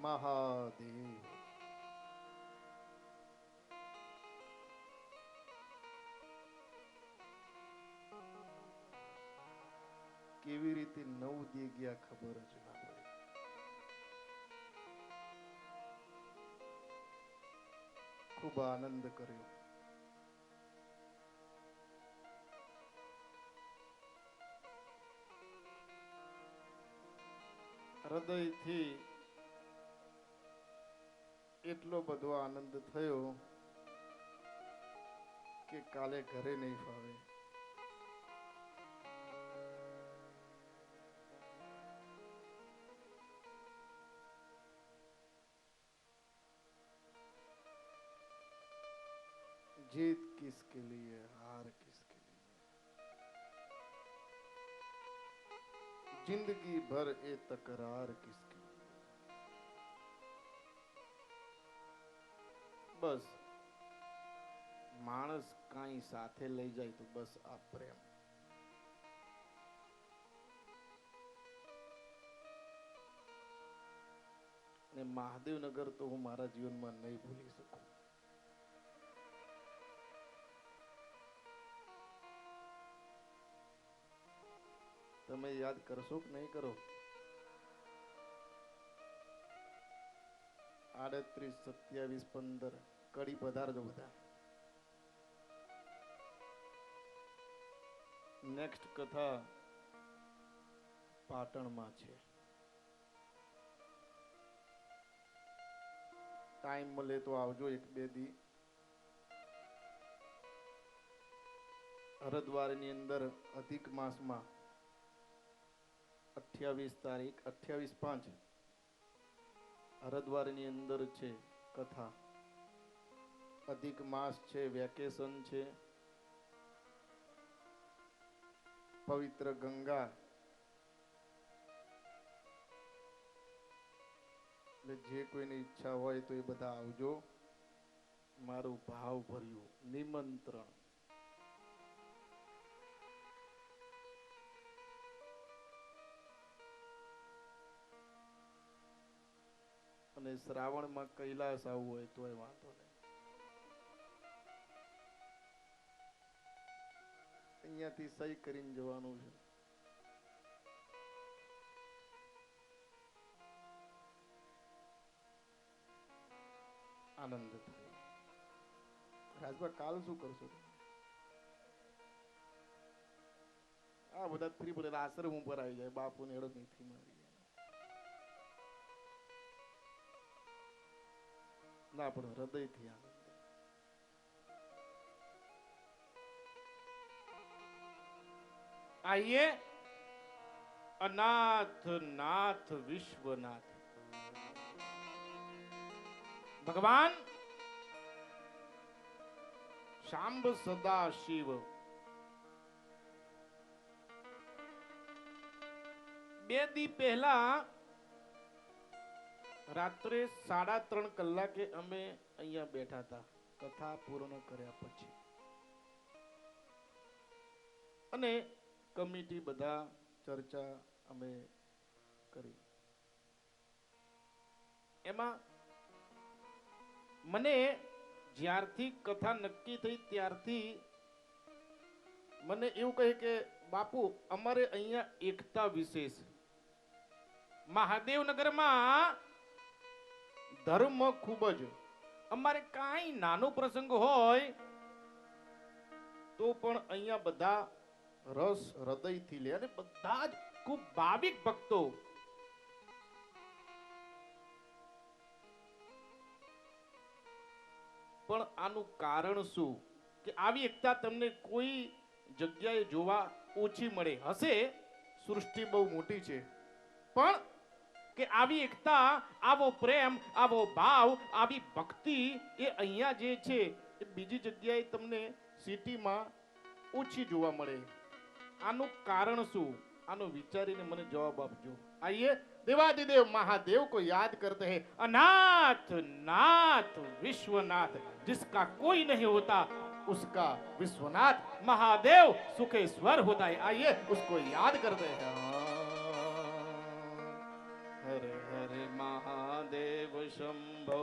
મહાદેવ. કેવી રીતે 9 દી ગયા ખબર જ ના પડી. ખૂબ આનંદ કર્યો. હૃદયથી એટલો બધો આનંદ થયો કે કાલે ઘરે નહીં ફાવે. जीत किसके लिए, हार किसके लिए, जिंदगी भर ये तकरार किसके लिए. बस मानस काई साथे लई जाए तो बस आ प्रेम. ने महादेव नगर तो हूँ मारा जीवन में नहीं भूली सकूं. તમે યાદ કરશો કે નહીં કરો? 38, 27, 15 કડી પધારજો બધા. નેક્સ્ટ કથા પાટણમાં છે. ટાઈમ મળે તો આવજો 1-2 દી. હરદ્વારની અંદર અધિક માસમાં 28 તારીખ 28/5 હરદ્વારની અંદર છે કથા. અધિક માસ છે, વેકેશન છે. પવિત્ર ગંગા એટલે જે કોઈની ઈચ્છા હોય તો એ બધા આવજો. મારું ભાવ ભર્યું નિમંત્રણ. અને શ્રાવણમાં કૈલાસ આવવું હોય તોય વાંધો નહીં. અહીંયાથી સહી કરીને જવાનું છે. આનંદ થાય. રાજભા કાલ શું કરશો? આ બધા ફ્રી બધા આશ્રમ ઉપર આવી જાય. બાપુ ને હેડો નથી મારી ના પણ હૃદયથી આનંદ. આઈએ અનાથ નાથ વિશ્વનાથ ભગવાન શાંબ સદા શિવ. 2 દી પહેલા રાત્રે 3:30 કલાકે અમે અહીંયા બેઠા હતા કથા પૂર્ણ કર્યા પછી. અને કમિટી બધા ચર્ચા અમે કરી. એમાં મને જ્યારથી કથા નક્કી થઈ ત્યારથી મને એવું કહે કે બાપુ અમારે અહીંયા એકતા વિશેષ. મહાદેવનગરમાં ધર્મ ખૂબ જ. અમારે કાંઈ નાનો પ્રસંગ હોય તો પણ અહીંયા બધા રસ હૃદયથી લે અને બધા જ ખૂબ ભાવિક ભક્તો. પણ આનું કારણ શું કે આવી એકતા તમને કોઈ જગ્યાએ જોવા ઓછી મળે હશે. સૃષ્ટિ બહુ મોટી છે પણ કે આવી એકતા, આવો પ્રેમ, આવો ભાવ, આવી ભક્તિ એ અહીંયા જે છે એ બીજી જગ્યાએ તમને સિટીમાં ઓછી જોવા મળે. આનું કારણ શું? આનો વિચારીને મને જવાબ આપજો. આइए देवादिदेव महादेव को याद करते हैं. अनाथ नाथ विश्वनाथ, जिसका कोई नहीं होता उसका विश्वनाथ महादेव सुखेश्वर होता है. आइए उसको याद करते हैं. हरे हरे महादेव शंभो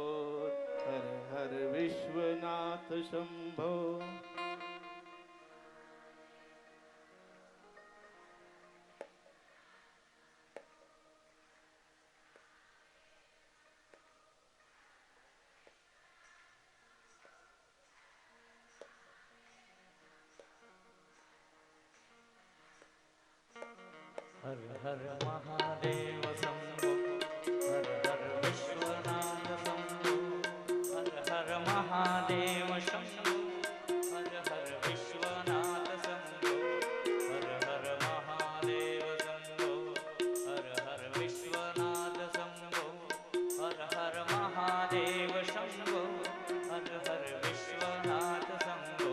हर हर विश्वनाथ शंभो। हर हर महादेव शंभो हर हर विश्वनाथ शंभो हर हर महादेव शंभो हर हर विश्वनाथ शंभो हर हर महादेव शंभो हर हर विश्वनाथ शंभो हर हर महादेव शंभो हर हर विश्वनाथ शंभो।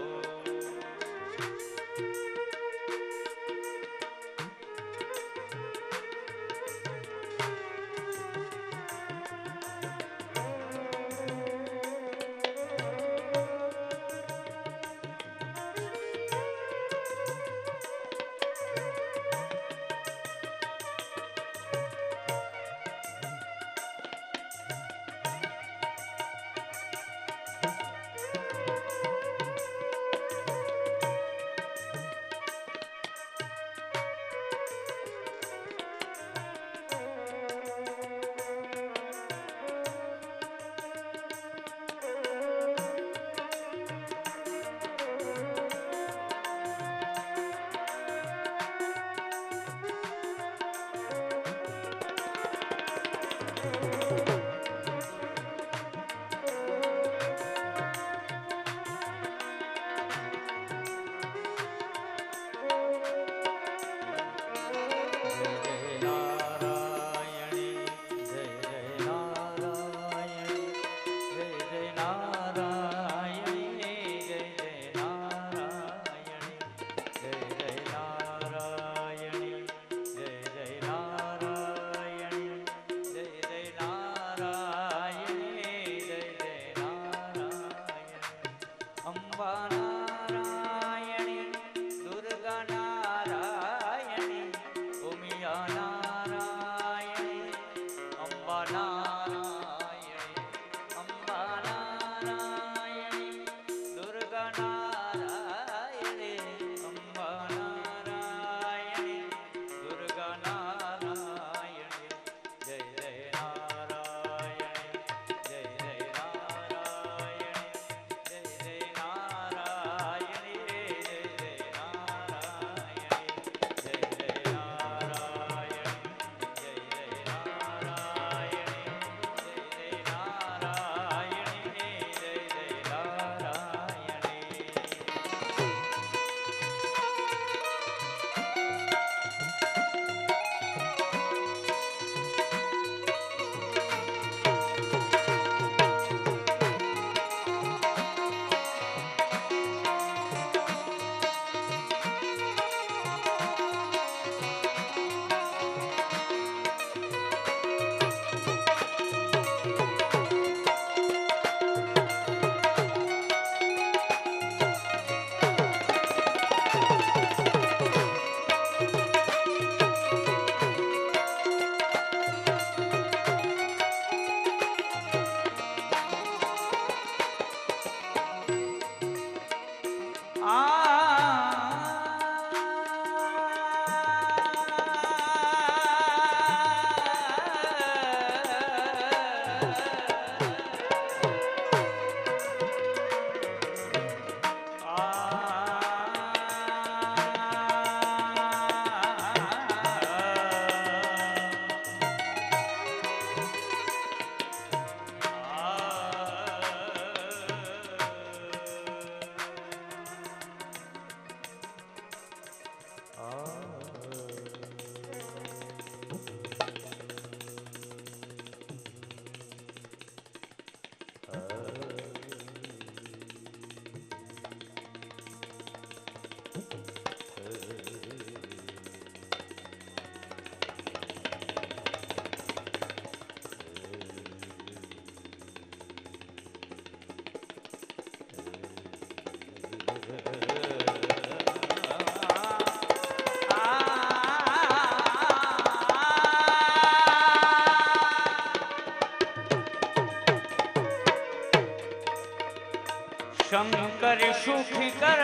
શંકર સુખ કર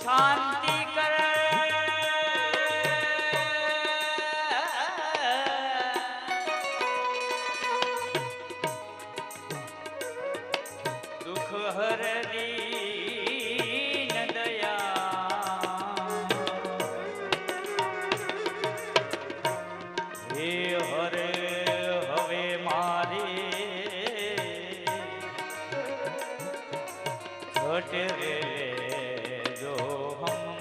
શાંતિ કર દુઃખ હર દીન દયા હે હર હવે મારે ઘટ રે જો હમ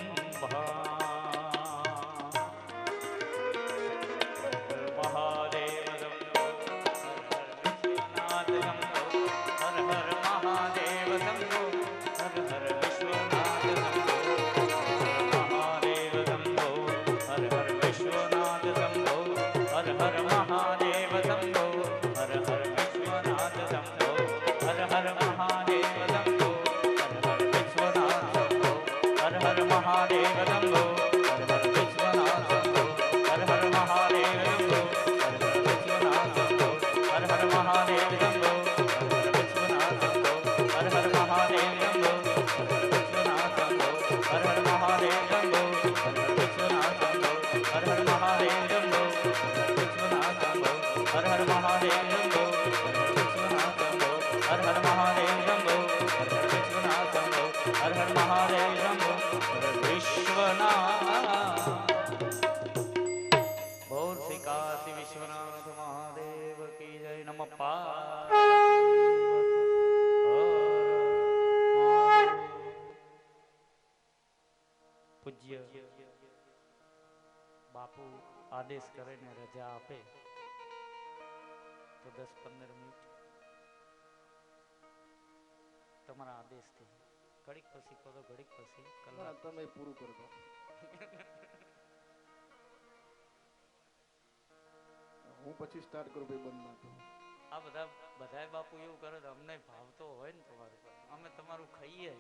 મહાદેવ નાથ હર હર મહાદેવ શંભો હર હર વિશ્વનાથ મહાદેવ શંભો હર હર વિશ્વનાથ શંભો હર હર મહાદેવ શંભો હર હર વિશ્વનાથ શંભો હર હર મહાદેવ શંભો હર હર મહાદેવ શંભો હર હર વિશ્વનાથ શંભો હર હર મહાદેવ શંભો હર હર મહાદેવ શંભો હર હર મહાદેવ શંભો હર હર મહાદેવ શંભો હર હર મહાદેવ શંભો હર હર મહાદેવ શંભો હર હર મહાદેવ શંભો હર હર મહાદેવ શંભો વિશ્વનાથ બોલ શ્રી કાશી વિશ્વનાથ મહાદેવ કી જય નમઃ પૂજ્ય બાપુ આદેશ કરે ને રજા આપે તો 10-15 મિનિટ તમારા આદેશથી ઘડીક પછી કહો તો ઘડીક પછી કલાક તમે પૂરું કરી દો. હું પછી સ્ટાર્ટ કરું ભાઈ બંધ ના કરું. આ બધાય બાપુ એવું કરે તો અમને ભાવતો હોય ને તમારું અમે તમારું ખાઈએ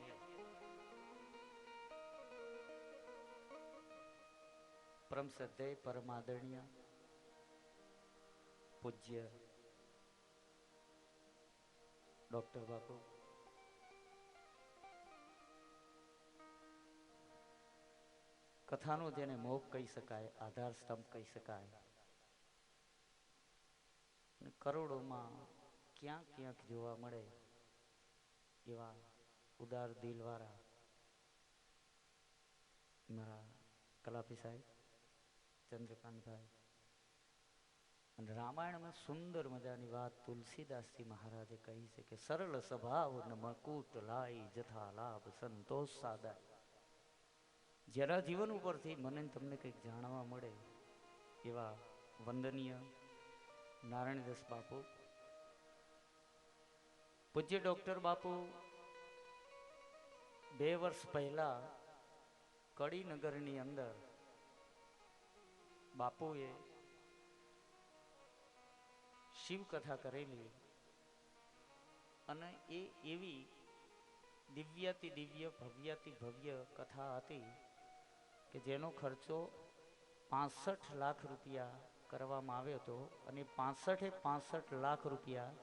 પરમ શ્રદ્ધેય પરમાદરણીય પૂજ્ય ડોક્ટર બાપુ કથાનો જેને મોગ કહી શકાય, આધાર સ્તંભ કહી શકાય, કરોડોમાં ક્યાંક ક્યાંક જોવા મળે એવા ઉદાર દિલવાળા મારા કલાપી સાહેબ ચંદ્રકાંતભાઈ અને રામાયણમાં સુંદર મજાની વાત તુલસીદાસજી મહારાજે કહી છે કે સરળ સ્વભાવ ન મકુટ લાઈ જથા લાભ સંતોષ સાદાય. જેના જીવન ઉપરથી મને તમને કંઈક જાણવા મળે એવા વંદનીય નારાયણદાસ બાપુ, પૂજ્ય ડોક્ટર બાપુ 2 વર્ષ પહેલા કડીનગરની અંદર બાપુએ શિવ કથા કરેલી અને એ એવી દિવ્યાતિ દિવ્ય ભવ્યાતિ ભવ્ય કથા હતી કે જેનો ખર્ચો 65 લાખ રૂપિયા કરવામાં આવ્યો હતો અને 65 લાખ રૂપિયા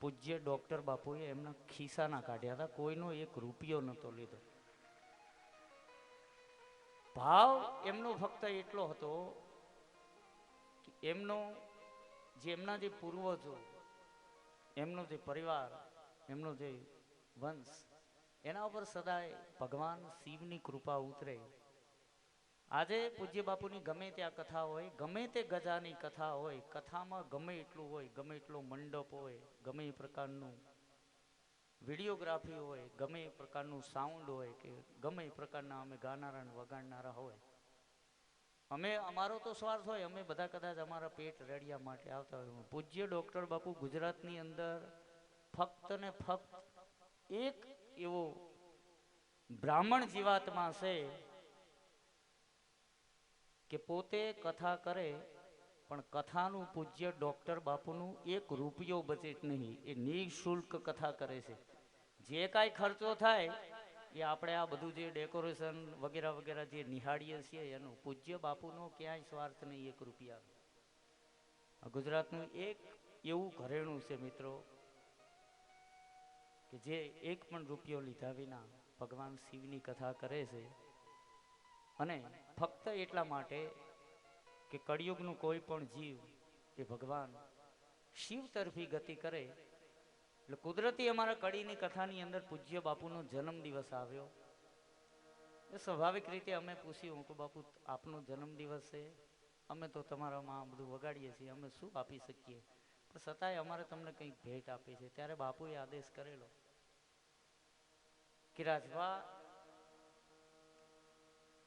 પૂજ્ય ડોક્ટર બાપુએ એમના ખિસ્સાના કાઢ્યા હતા. કોઈનો 1 રૂપિયો નહોતો લીધો. ભાવ એમનો ફક્ત એટલો હતો કે એમના જે પૂર્વજો, એમનો જે પરિવાર, એમનો જે વંશ, એના ઉપર સદાય ભગવાન શિવની કૃપા ઉતરે. આજે પૂજ્ય બાપુની ગમે ત્યાં કથા હોય, ગમે તે ગજાની કથા હોય, કથામાં ગમે એટલું હોય, ગમે એટલો મંડપ હોય, ગમે એ પ્રકારનું વિડીયોગ્રાફી હોય, ગમે એ પ્રકારનું સાઉન્ડ હોય કે ગમે એ પ્રકારના અમે ગાનારા અને વગાડનારા હોય, અમારો તો સ્વાર્થ હોય, અમે બધા કદાચ અમારા પેટ રેડિયા માટે આવતા હોય. પૂજ્ય ડોક્ટર બાપુ ગુજરાતની અંદર ફક્ત ને ફક્ત એક એવો બ્રાહ્મણ જીવાત્મા છે કે પોતે કથા કરે પણ કથાનું પૂજ્ય ડોક્ટર બાપુનું 1 રૂપિયો બજેટ નહીં, એ નિઃશુલ્ક કથા કરે છે. જે કાંઈ ખર્ચો થાય એ આપણે આ બધું જે ડેકોરેશન વગેરે વગેરે જે નિહાળીએ છીએ એનું પૂજ્ય બાપુનો ક્યાંય સ્વાર્થ નહીં 1 રૂપિયા. ગુજરાતનું એક એવું ઘરેણું છે મિત્રો કે જે એક પણ રૂપિયો લીધા વિના ભગવાન શિવની કથા કરે છે, અને ફક્ત એટલા માટે કે કળિયુગનું કોઈ પણ જીવ એ ભગવાન શિવ તરફી ગતિ કરે. એટલે કુદરતી અમારા કડીની કથાની અંદર પૂજ્ય બાપુનો જન્મ દિવસ આવ્યો. સ્વાભાવિક રીતે અમે પૂછ્યું કે બાપુ આપનો જન્મ દિવસ છે, અમે તો તમારામાં બધું વગાડીએ છીએ, અમે શું આપી શકીએ, પણ છતાંય અમારે તમને કંઈક ભેટ આપી છે. ત્યારે બાપુએ આદેશ કરેલો કે રાજભા,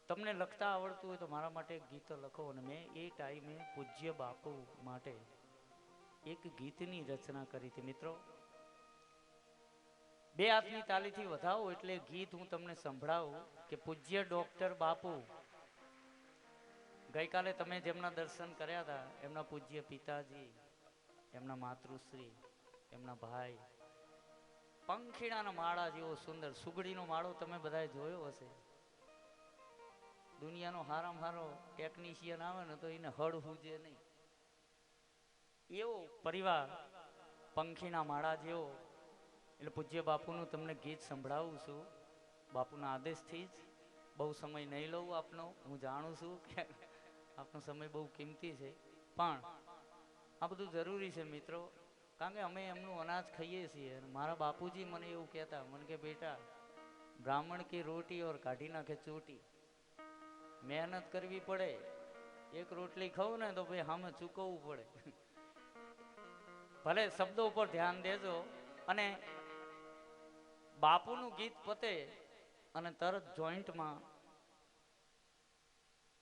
તમને લખતા આવડતું હોય તો મારા માટે એક ગીત લખો. અને મેં એ ટાઈમે પૂજ્ય બાપુ માટે એક ગીતની રચના કરી હતી. મિત્રો, બે હાથની તાલીથી વધાવો એટલે ગીત હું તમને સંભળાવું કે પૂજ્ય ડોક્ટર બાપુ, ગઈકાલે તમે જેમના દર્શન કર્યા હતા, એમના પૂજ્ય પિતાજી, એમના માતૃશ્રી, એમના ભાઈ, પંખીડાના માળા જેવો સુંદર સુગડીનો માળો તમે બધાએ જોયો હશે. દુનિયાનો હારામાં હારો ટેકનિશિયન આવે ને તો એને હળ હુજે નહીં, એવો પરિવાર પંખીના માળા જેવો. એટલે પૂજ્ય બાપુનું તમને ગીત સંભળાવું છું, બાપુના આદેશથી જ. બહુ સમય નહીં લઉં આપનો, હું જાણું છું કે આપનો સમય બહુ કિંમતી છે, પણ આ બધું જરૂરી છે મિત્રો, કારણ કે અમે એમનું અનાજ ખાઈએ છીએ. અને મારા બાપુજી મને એવું કહેતા, મને કે બેટા, બ્રાહ્મણ કી રોટી ઓર કાઢી નાખે ચોટી, મહેનત કરવી પડે. એક રોટલી ખાવું ને તો ભાઈ સામે ચૂકવવું પડે. ભલે શબ્દો ઉપર ધ્યાન દેજો. અને બાપુનું ગીત પતે અને તરત જોઈન્ટમાં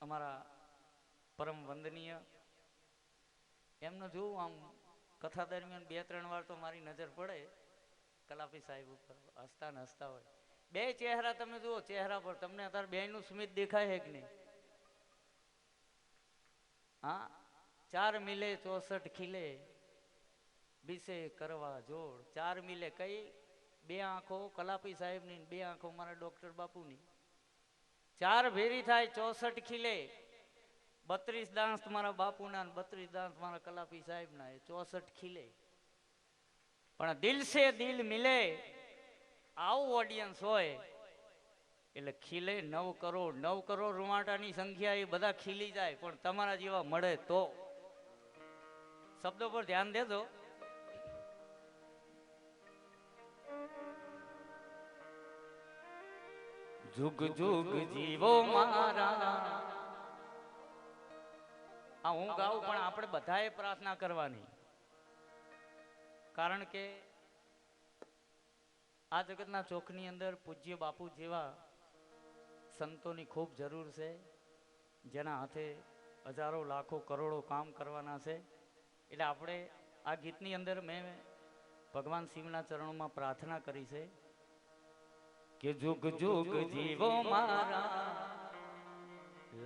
અમારા પરમ વંદનીય એમનો જોવું, આમ કથા દરમિયાન 2-3 વાર તો મારી નજર પડે કલાપી સાહેબ ઉપર, હસતા ને હસતા હોય. બે ચહેરા તમે જુઓ, ચહેરા પર તમને અત્યારે બેયનું સ્મિત દેખાય છે કે નહીં? હા, 4 મિલે 64 ખીલે, બીસે કરવા જોડ. 4 મિલે કઈ? 2 આંખો કલાપી સાહેબની, 2 આંખો મારા ડોક્ટર બાપુની. 4 ભેરી થાય 64 ખીલે. 32 દાંત મારા બાપુના, 32 દાંત મારા કલાપી સાહેબના, એ 64 ખીલે. પણ દિલ સે દિલ મિલે, આવું ઓડિયન્સ હોય એટલે ખીલે 9 કરોડ. 9 કરોડ રૂવાટાની સંખ્યા, એ બધા ખીલી જાય, પણ તમારા જેવા મળે તો. શબ્દો પર ધ્યાન દેજો. જુગ જુગ જીવો મારા. આ હું ગાઉં, પણ આપણે બધાએ પ્રાર્થના કરવાની, કારણ કે આ જગતના ચોકની અંદર પૂજ્ય બાપુ જેવા સંતોની ખૂબ જરૂર છે, જેના હાથે હજારો લાખો કરોડો કામ કરવાના છે. એટલે આપણે આ ગીતની અંદર મેં ભગવાન શિવના ચરણોમાં પ્રાર્થના કરી છે કે જુગ જુગ જીવો મારા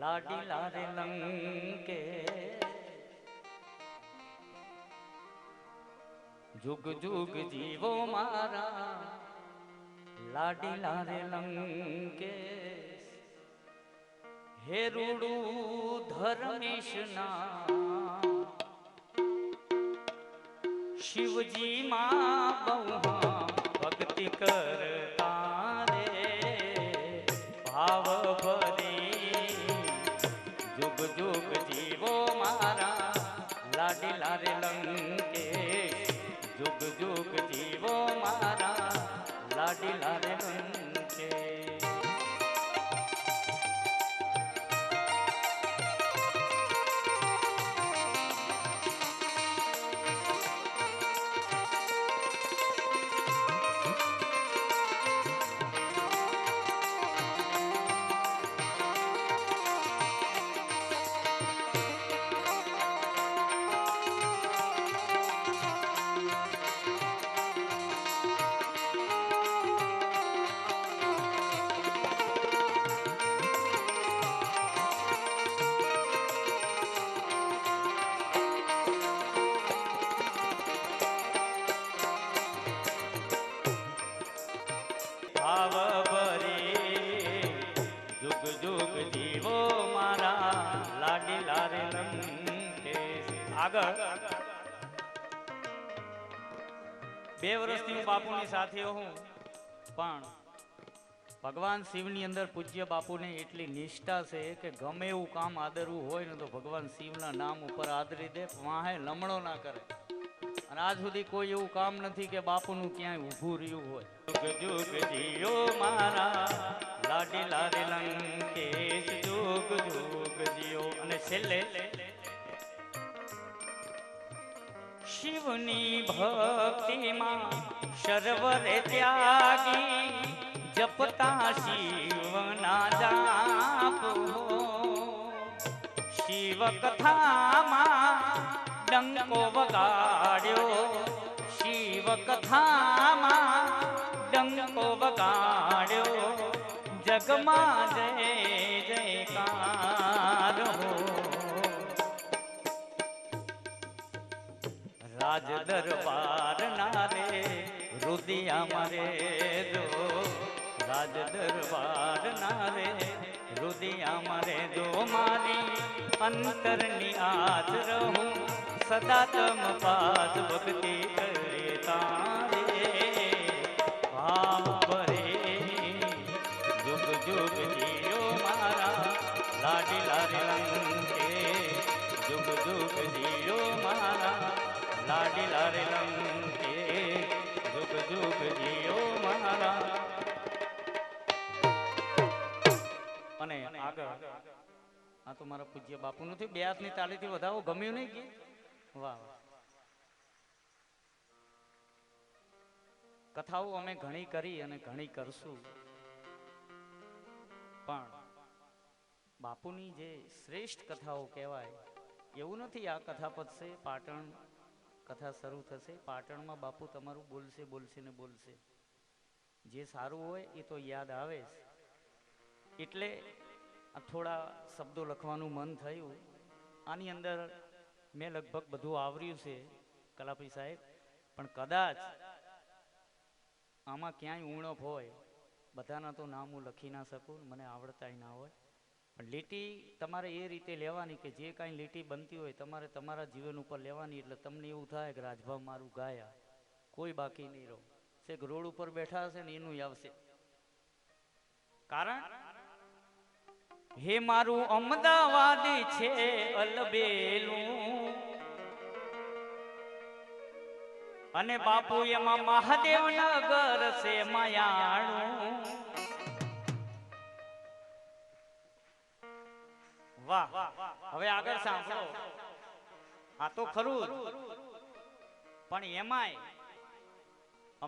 લાડીલા રે લંકે, જુગ જુગ જીવો મારા લાડીલા રે લંકે. હે રૂડું ધર્મેશ ના શિવજી માં બહુ ભક્તિ કરતા રે, ભાવ ભરી જુગ જુગ જીવો મારા લાડીલા રે લંકે. જુગ જુગ જીવો મારા લાડીલા રે લંકે. ભાવ ભરી જુગ જુગ જીવો મારા લાડીલા રે લંકે. આગળ 2 વર્ષથી હું બાપુની સાથે હું, પણ ભગવાન શિવની અંદર પૂજ્ય બાપુને એટલી નિષ્ઠા છે કે ગમે એવું કામ આદરવું હોય ને તો ભગવાન શિવના નામ ઉપર આદરી દે, વાહે લમણો ના કરે. અને આજ સુધી કોઈ એવું કામ નથી કે બાપુનું ક્યાંય ઊભું રહ્યું હોય. જુગ જુગ જીઓ મારા લાડીલા રે લંકેશ, જુગ જુગ જીઓ. અને છેલ્લે શિવની ભક્તિમાં સર્વરે ત્યાગી, જપતા શિવના જાપ હો. શિવ કથામાં ડંકો વગાડ્યો, શિવ કથામાં ડંકો વગાડ્યો, જગમાં જય જયકાર હો. રાજ દરબાર ના રે રુદિયા મારે જો, રાજ દરબાર ના રે રુદિયા મારે જો. મારી અંતરની આજ રહું સદા તમ પાસ, ભક્તિ કરે તારે ભાવ ભરે. જુગ જુગ જીઓ મારા લાડીલા રે લંકે, જુગ જુગ જીઓ મારા લાડીલા રે લંકે, જુગ જુગ જીઓ મારા. અને આગળ આ તો મારા પૂજ્ય બાપુ નથી, 2 હાથની તાળીથી વધાવો. ગમ્યું નહીં કે વાહ વાહ. કથાઓ અમે ઘણી કરી અને ઘણી કરશું, પણ બાપુની જે શ્રેષ્ઠ કથાઓ કહેવાય એવું નથી. આ કથા પતશે, પાટણ કથા શરૂ થશે. પાટણમાં બાપુ તમારું બોલશે બોલશે ને બોલશે. જે સારું હોય એ તો યાદ આવે જ. એટલે આ થોડા શબ્દો લખવાનું મન થયું. આની અંદર મેં લગભગ બધું આવર્યું છે કલાપી સાહેબ, પણ કદાચ આમાં ક્યાંય ઉણપ હોય, બધાના તો નામ હું લખી ના શકું, મને આવડતાય ના હોય. પણ લીટી તમારે એ રીતે લેવાની કે જે કાંઈ લીટી બનતી હોય તમારે તમારા જીવન ઉપર લેવાની. એટલે તમને એવું થાય કે રાજભા મારું ગાયા, કોઈ બાકી નહીં રહો. છેક રોડ ઉપર બેઠા હશે ને એનું આવશે. કારણ હે મારું અમદાવાદ છે અલબેલું, અને બાપુ એમાં મહાદેવ નગર છે માયાણું. વાહ, હવે આગળ સાંભળો. આ તો ખરું જ, પણ એમાંય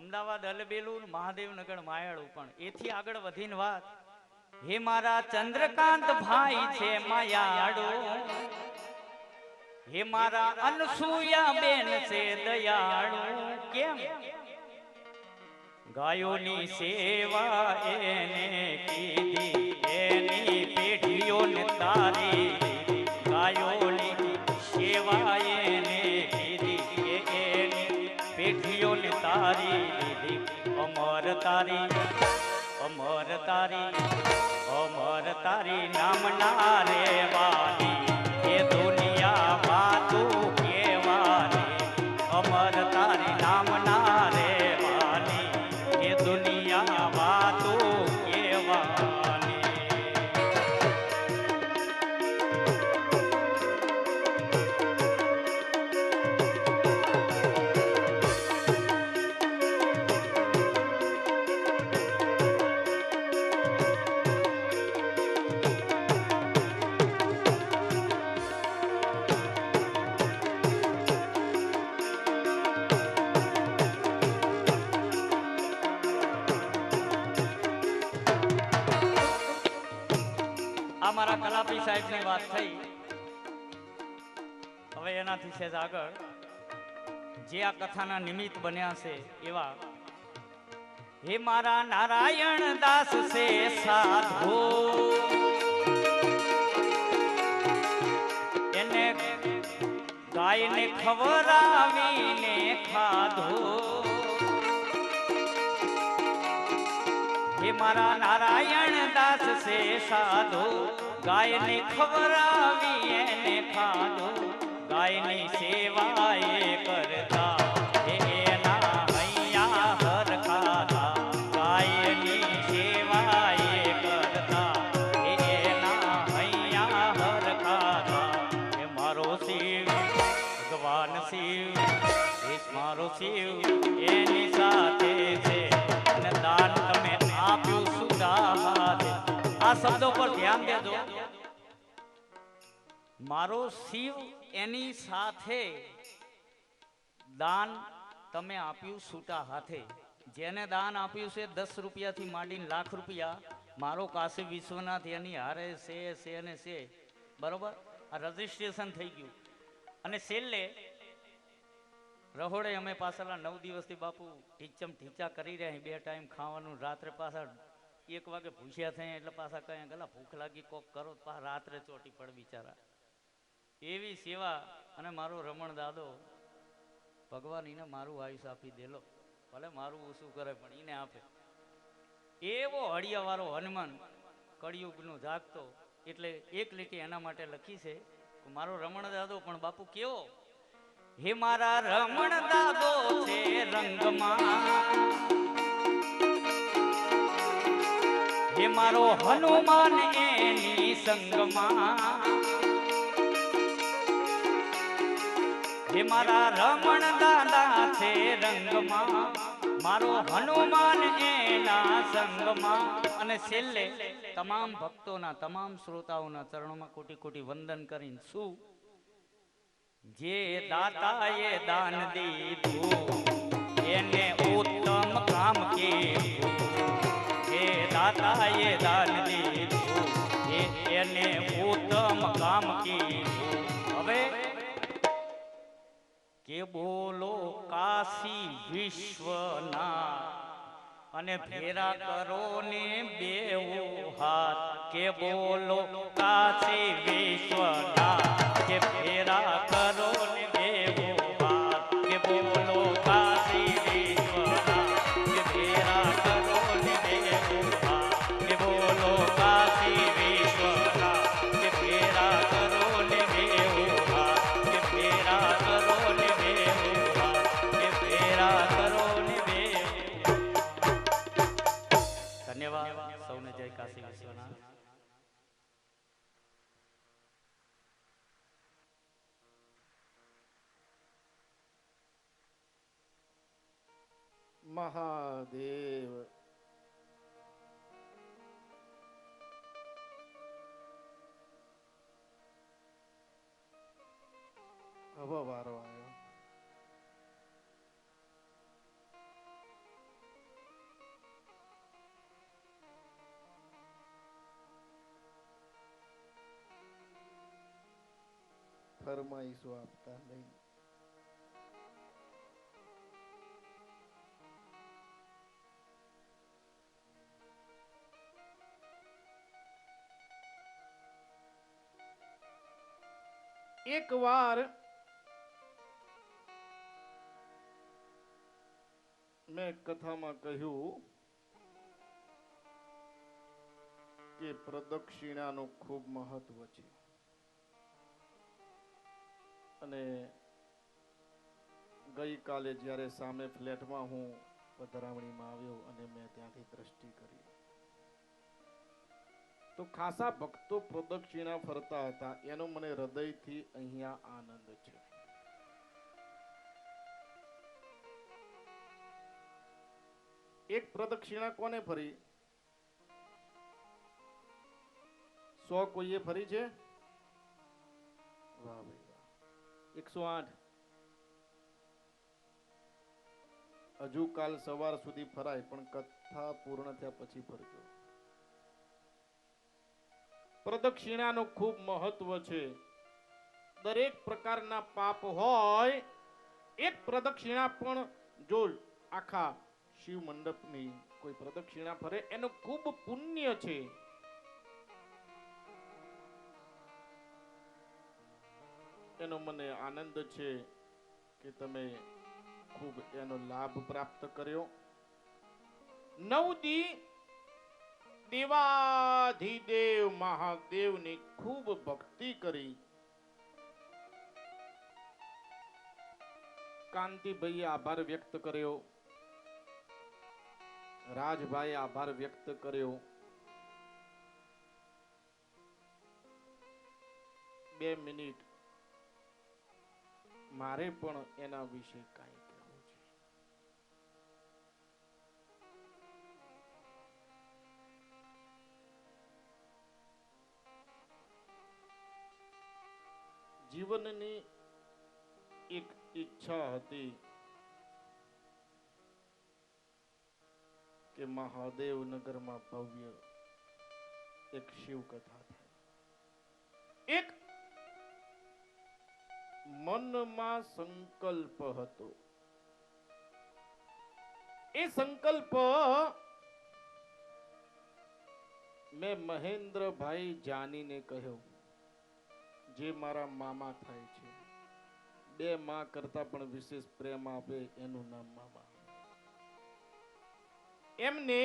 અમદાવાદ અલબેલું મહાદેવનગર માયાળું. પણ એથી આગળ વધીને વાત, હે મારા ચંદ્રકાંત ભાઈ છે માયાળો, હે મારા અનસુયા બેન છે દયાળુ. કેમ? ગાયોની સેવા એને કીધી, એની પેઢીઓને તારી. ગાયોની સેવા એને કીધી, એની પેઢીઓને તારી દીધી. અમર તારી, અમર તારી, અમર તારી નામના રેવાની, એ દુનિયામાં તું કેવાની. અમર તારી નામના રેવાની, એ દુનિયામાં તું કેવાની. આ મારા કલાપી સાહેબની વાત થઈ. હવે એનાથી સહેજ આગળ જે આ કથાના નિમિત્ત બન્યા છે એવા, હે મારા નારાયણ દાસ છે સાધુ, એને ગાયને ખવરાવીને ખાધું. હે મારા નારાયણ દાસ છે સાધુ, ગાયને ખવરાવી એને ખાધું. ગાયની સેવા એ કરતા, એના હૈયા મારો શિવ એની સાથે છે અને દાન તમે આપ્યું સુદાહારે. આ શબ્દો પર ધ્યાન દેજો. મારો શિવ એની સાથે દાન તમે આપ્યું છૂટા હાથે. જેને દાન આપ્યું છે 10 રૂપિયાથી માંડીને લાખ રૂપિયા, મારો કાશી વિશ્વનાથ એની હારે છે ને છે. બરોબર, આ રજીસ્ટ્રેશન થઈ ગયું. અને છેલ્લે રહોડે અમે પાછલા 9 દિવસથી બાપુ ઢીચમ ઢીચા કરી રહ્યા. 2 ટાઈમ ખાવાનું, રાત્રે પાછા 1 વાગે ભૂસ્યા થયા એટલે પાછા કયા ગલા ભૂખ લાગી કોક કરો, પાછા રાત્રે ચોટી પડ બિચારા. એવી સેવા. અને મારો રમણ દાદો ભગવાન એને મારું આયુષ આપી દેલો. ભલે મારું ઓછું કરે પણ એને આપે. એવો હળિયાવાળો હનુમાન કળિયુગનો જાગતો. એટલે એક લીટી એના માટે લખી છે કે મારો રમણ દાદો પણ બાપુ કેવો. હે મારા રમણ દાદો છે રંગમાં, હે મારો હનુમાન એની સંગમાં, હે મારા રમણ દાદા છે રંગમાં, મારો હનુમાન એના સંગમાં. અને છેલ્લે તમામ ભક્તોના, તમામ શ્રોતાઓના ચરણોમાં કોટી કોટી વંદન કરીને શું, જે દાતાએ દાન દીધું એને ઉત્તમ કામ કીધું. જે દાતાએ દાન દીધું એને ઉત્તમ કામ કીધું. હવે કે બોલો કાશી વિશ્વના અને ફેરા કરો ને બેઉ હાથ. કે બોલો કાશી વિશ્વના કે ફેરા કરો ને બેઉ હાથ. કે બોલો કાશી વિશ્વના કે ફેરા કરો ને બેઉ હાથ. કે બોલો કાશી વિશ્વના કે ફેરા કરો ને બેઉ હાથ. કે ફેરા કરો ને બેઉ હાથ. કે ફેરા કરો ને બેઉ. ધન્યવાદ. સૌને જય કાશી વિશ્વનાથ. મહાદેવ. હવે વારો આવ્યો. ફરમાઈશો આપતા નહીં. એક વાર મેં કથામાં કહ્યું કે પ્રદક્ષિણાનું ખૂબ મહત્વ છે. અને ગઈકાલે જ્યારે સામે ફ્લેટમાં હું પધરાવણીમાં આવ્યો અને મેં ત્યાંથી દ્રષ્ટિ કરી તો ખાસા ભક્તો પ્રદક્ષિણા ફરતા હતા. એનો મને હૃદયથી અહીંયા આનંદ છે. એક પ્રદક્ષિણા કોને ફરી? 100 કોઈએ ફરી છે? વાહ ભાઈ વાહ. 108. હજુ કાલ સવાર સુધી ફરાય પણ કથા પૂર્ણ થયા પછી ફરજો. પ્રદક્ષિણાનું ખૂબ મહત્વ છે. દરેક પ્રકારના પાપ હોય, એક પ્રદક્ષિણા પણ જો આખા શિવ મંડપની કોઈ પ્રદક્ષિણા ફરે એનું ખૂબ પુણ્ય છે. એનો મને આનંદ છે કે તમે ખૂબ એનો લાભ પ્રાપ્ત કર્યો. 9 દી દેવાધિદેવ મહાદેવની ખૂબ ભક્તિ કરી. કાંતિભાઈએ આભાર વ્યક્ત કર્યો, રાજભાઈ આભાર વ્યક્ત કર્યો. 2 મિનિટ મારે પણ એના વિશે કાંઈ કહેવું જીવનની એક ઈચ્છા હતી કે મહાદેવનગરમાં ભવ્ય એક શિવ કથા થાય. એક મનમાં સંકલ્પ હતો. એ સંકલ્પ મેં મહેન્દ્રભાઈ જાનીને કહ્યો, જે મારા મામા થાય છે. બે માં કરતા પણ વિશેષ પ્રેમ આપે એનું નામ મામા. એમને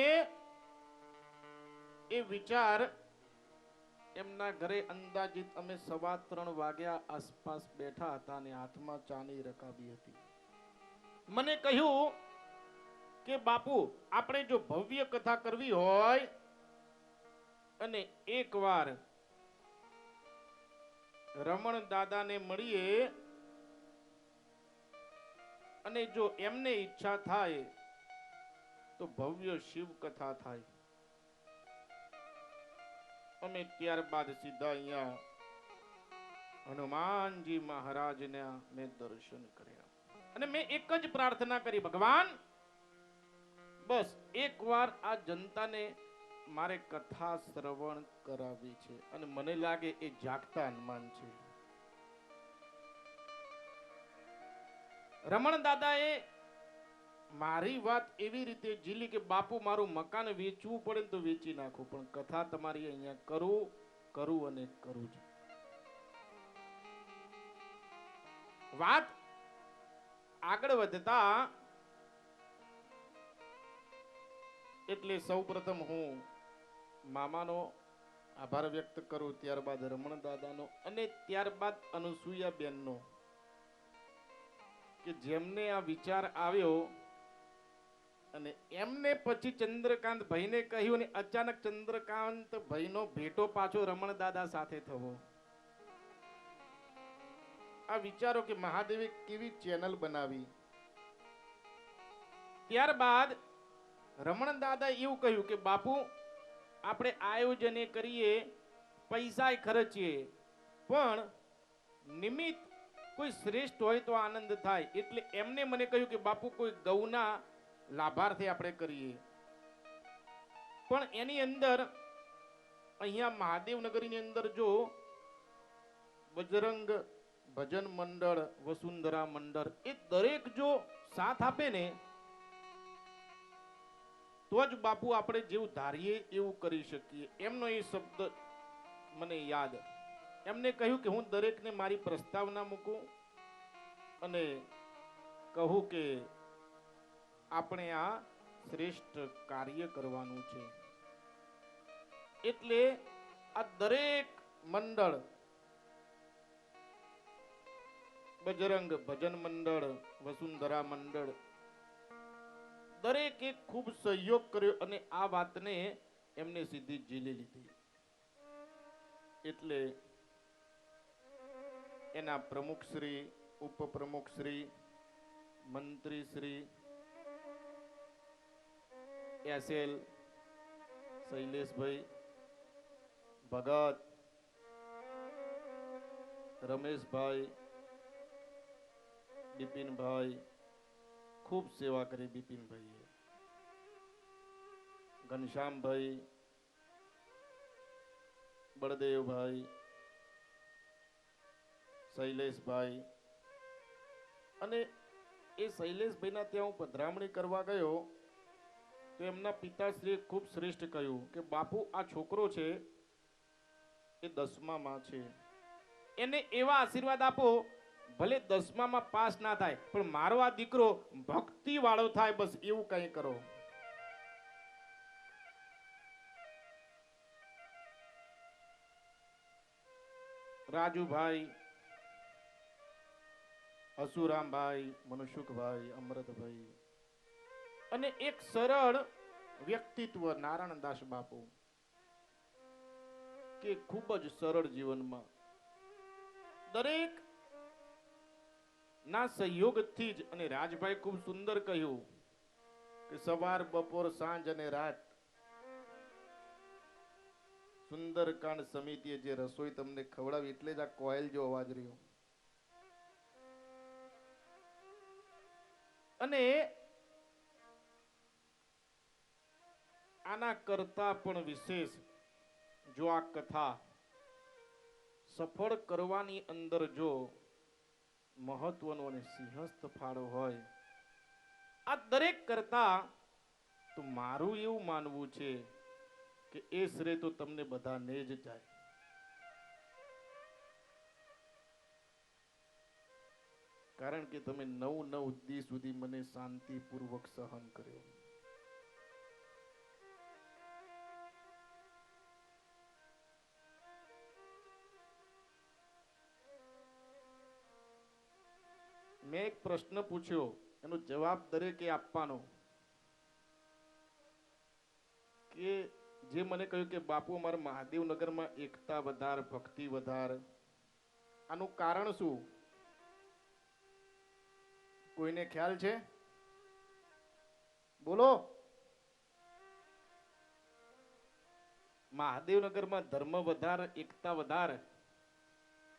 એ વિચાર એમના ઘરે અંદાજિત અમે 3:15 વાગ્યા આસપાસ બેઠા હતા અને હાથમાં ચાની રકાબી હતી. મને કહ્યું કે બાપુ, આપણે જો ભવ્ય કથા કરવી હોય અને એકવાર રમણ દાદાને મળીએ અને જો એમને ઈચ્છા થાય તો ભવ્ય શિવ કથા થાય. અમે ત્યારબાદ સીધા અહીંયા હનુમાનજી મહારાજના મેં દર્શન કર્યા અને મેં એક જ પ્રાર્થના કરી, ભગવાન બસ એકવાર આ જનતાને મારે કથા શ્રવણ કરાવી છે. અને મને લાગે એ જાગતા હનુમાન છે. રમણ દાદાએ મારી વાત એવી રીતે ઝીલી કે બાપુ, મારું મકાન વેચવું પડે તો વેચી નાખું, પણ કથા તમારી અહીંયા કરું અને કરું જ. વાત આગળ વધતા એટલે સૌપ્રથમ હું મામાનો આભાર વ્યક્ત કરું, ત્યારબાદ રમણ દાદાનો અને ત્યારબાદ અનુસૂયાબેનનો, કે જેમને આ વિચાર આવ્યો અને એમને પછી ચંદ્રકાંત ભાઈને કહ્યું અને અચાનક ચંદ્રકાંત ભાઈનો ભેટો પાછો રમણ દાદા સાથે થવો. આ વિચારો કે મહાદેવે કેવી ચેનલ બનાવી. ત્યારબાદ રમણ દાદા એવું કહ્યું કે બાપુ, આપણે આયોજન કરીએ, પૈસા ખર્ચીએ, પણ નિમિત્ત કોઈ શ્રેષ્ઠ હોય તો આનંદ થાય. એટલે એમને મને કહ્યું કે બાપુ, કોઈ ગૌના લાભાર્થે આપણે કરીએ. પણ એની અંદર અહીંયા મહાદેવનગરની અંદર જો બજરંગ ભજન મંડળ, વસુંધરા મંડળ, એ દરેક જો સાથ આપે ને તો જ બાપુ આપણે જેવું ધારીએ એવું કરી શકીએ. એમનો એ શબ્દ મને યાદ. એમને કહ્યું કે હું દરેકને મારી પ્રસ્તાવના મૂકું અને કહું કે આપણે આ શ્રેષ્ઠ કાર્ય કરવાનું છે. એટલે આ દરેક મંડળ, બજરંગ ભજન મંડળ, વસુંધરા મંડળ, દરેકે ખૂબ સહયોગ કર્યો અને આ વાતને એમને સીધી ઝીલી લીધી. એટલે એના પ્રમુખ શ્રી, ઉપપ્રમુખ શ્રી, મંત્રી શ્રી એસએલ શૈલેષભાઈ ભગત, રમેશભાઈ, બિપિનભાઈ, ખૂબ સેવા કરી બિપિનભાઈએ, ઘનશ્યામભાઈ, બળદેવભાઈ, શૈલેષભાઈ. અને એ શૈલેષભાઈના ત્યાં હું પધરામણી કરવા ગયો તો એમના પિતાશ્રીએ ખૂબ શ્રેષ્ઠ કહ્યું કે બાપુ, આ છોકરો છે એ 10મામાં છે, એને એવા આશીર્વાદ આપો, ભલે 10મામાં પાસ ના થાય પણ મારો આ દીકરો ભક્તિ વાળો થાય, બસ એવું કંઈ કરો. રાજુભાઈ, હસુરામભાઈ, મનુસુખભાઈ, અમૃતભાઈ અને એક સરળ વ્યક્તિત્વ નારાયણદાસ બાપુ, કે ખૂબ જ સરળ જીવનમાં દરેક ના સહયોગથી જ. અને રાજભાઈ ખૂબ સુંદર કહ્યું કે સવાર, બપોર, સાંજ અને રાત સુંદરકાંડ સમિતિએ જે રસોઈ તમને ખવડાવી એટલે જ આ કોયલ જેવો અવાજ રહ્યો. અને આના કરતા પણ વિશેષ જો આ કથા સફળ કરવાની અંદર જો મહત્વનો અને સિંહસ્થ ફાળો હોય, આ દરેક કરતા તો મારું એવું માનવું છે કે એ શ્રેય તો તમને બધાને જ જાય. કારણ કે તમે 9 દી સુધી મને શાંતિપૂર્વક સહન કર્યો. મેં એક પ્રશ્ન પૂછ્યો, એનો જવાબ દરેકે આપવાનો. કે જે મને કહ્યું કે બાપુ અમારા મહાદેવનગરમાં એકતા વધાર, ભક્તિ વધાર, આનું કારણ શું? કોઈને ખ્યાલ છે? બોલો. મહાદેવનગરમાં ધર્મ વધાર, એકતા વધાર,